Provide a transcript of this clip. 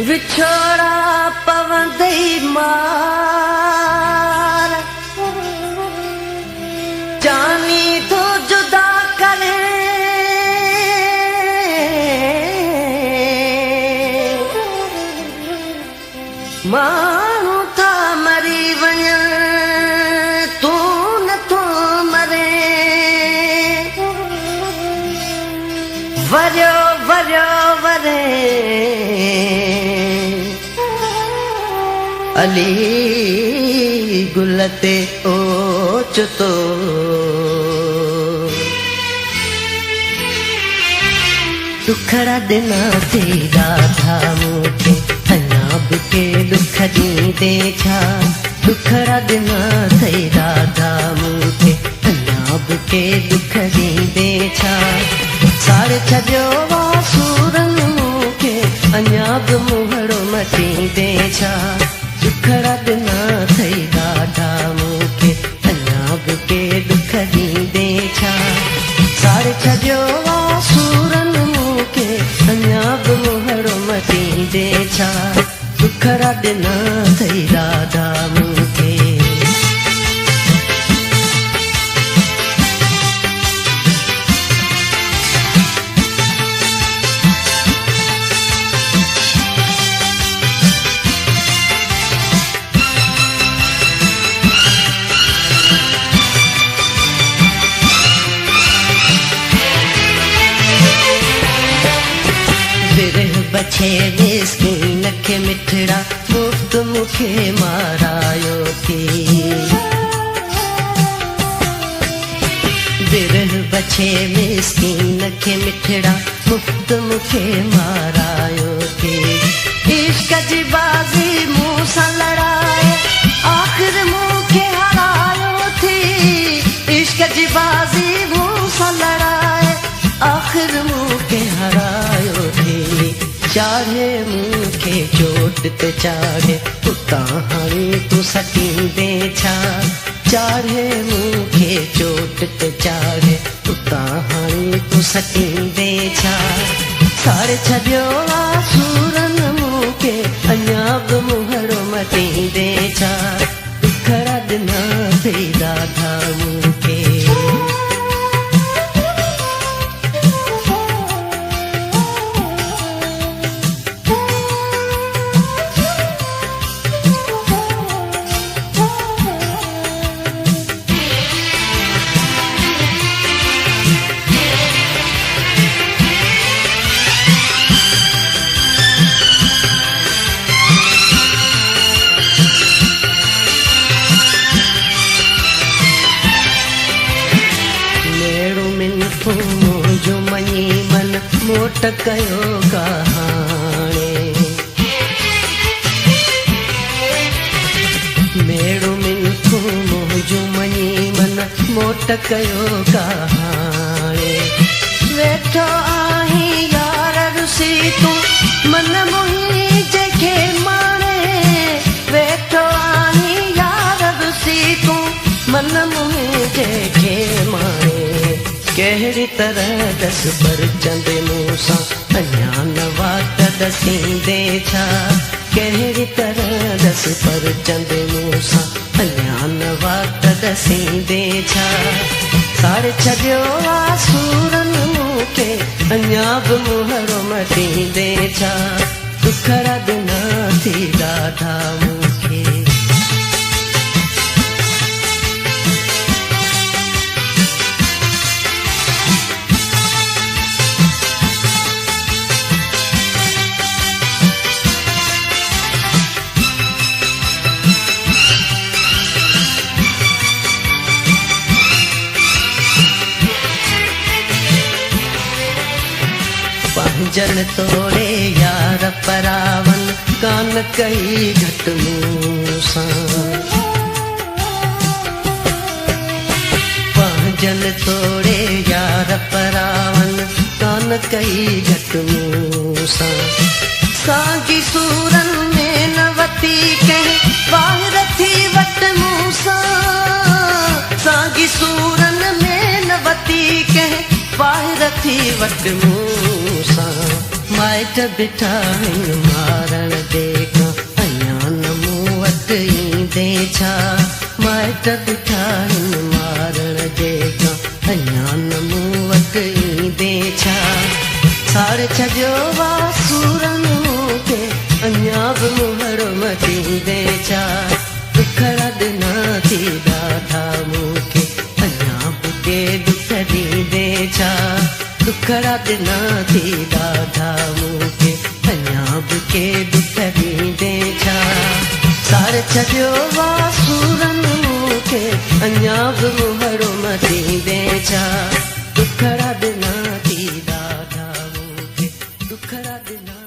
विछोड़ा पवंदई मार जानी तो जुदा करे माण्हू था मरी वञनि तूं नथो मरे वरियो वरियो वरे अली गुल ते ओचितो दुखड़ा दिना ते राधा मूंखे अञा बि के दुख ॾींदे छा दुखड़ा दिना ते राधा मूंखे अञा बि के दुख ॾींदे छा साड़े छॾियो आहे सूरनि मूंखे अञा बि मुहड़ो मटींदे छा दुखड़ा दिना ते राधा मूंखे अञा बि के दुख ॾींदे छा साड़े छॾियो आहे सूरनि मूंखे अञा बि मुहड़ो मटींदे छा दुखड़ा दिना ते राधा मूंखे बछे मिस्कीन खे मिठड़ा मुफ्त मूंखे मारायो थी बिरह बछे मिस्कीन खे मिठड़ा मुफ्त मूंखे मारायो थी इश्क जी बाज़ी मूं सां लड़ाए आख़िर मूंखे हरायो थी इश्क जी बाज़ी मूं सां लड़ाए आख़िर मूंखे हरायो थी चाहे मूंखे चोट ते चाढ़े उतां हाणे तूं सटींदे छा चाहे मूंखे चोट ते चाढ़े उतां हाणे तूं सटींदे छा साड़े छॾियो आहे सूरनि मूंखे अञा बि मुहड़ो मटींदे छा दुखड़ा दिना ते राधा मूंखे जो मञी मन मोट कयो कहाणे मेड़ो मिनखो जो मञी मन मोट कयो कहाणे वेठो आहीं यार रुसी तूं मन मुंहिंजे खे माणे वेठो आहीं यार रुसी तूं मन मुंहिंजे खे माणे कहिड़ी तरह दस पर चंद मूंसां अञा न वात दसींदे छा कहिड़ी तरह दस पर चंद मूंसां अञा न वात दसींदे छा साड़े छॾियो आहे सूरनि मूंखे अञा बि मुहड़ो मटींदे छा दुखड़ा दिना थी राधा मूंखे जन तोड़े यार परावन कान कई घट मूंसां जन तोड़े यार परावन कान कई घट मूंसां साॻी सूरनि में न वती कंहिं ॿाहिरि थी वट मूंसां साॻी सूरनि में न वती कंहिं ॿाहिरि थी वट मूंसां माइट बिठा आहिनि मारण देखा अञा न मूं वटि ईंदे छा माइट बिठा आहिनि मारण देखा अञा न मूं वटि ईंदे छा साड़ छॾियो वासूरनि मूंखे अञा बि मुहर मटींदे छा दुखड़ा ॾिना थी ॾाढा मूंखे अञा बि के दुख ॾींदे छा दुखड़ा ॾिना थी ॾाढा मूंखे अञा बि के दुख ॾींदे छा साड़ छॾियो वासूरनि मूंखे अञा बि मुहर मटींदे छा दुखड़ा ॾिना थी ॾाढा मूंखे दुखड़ा ॾिना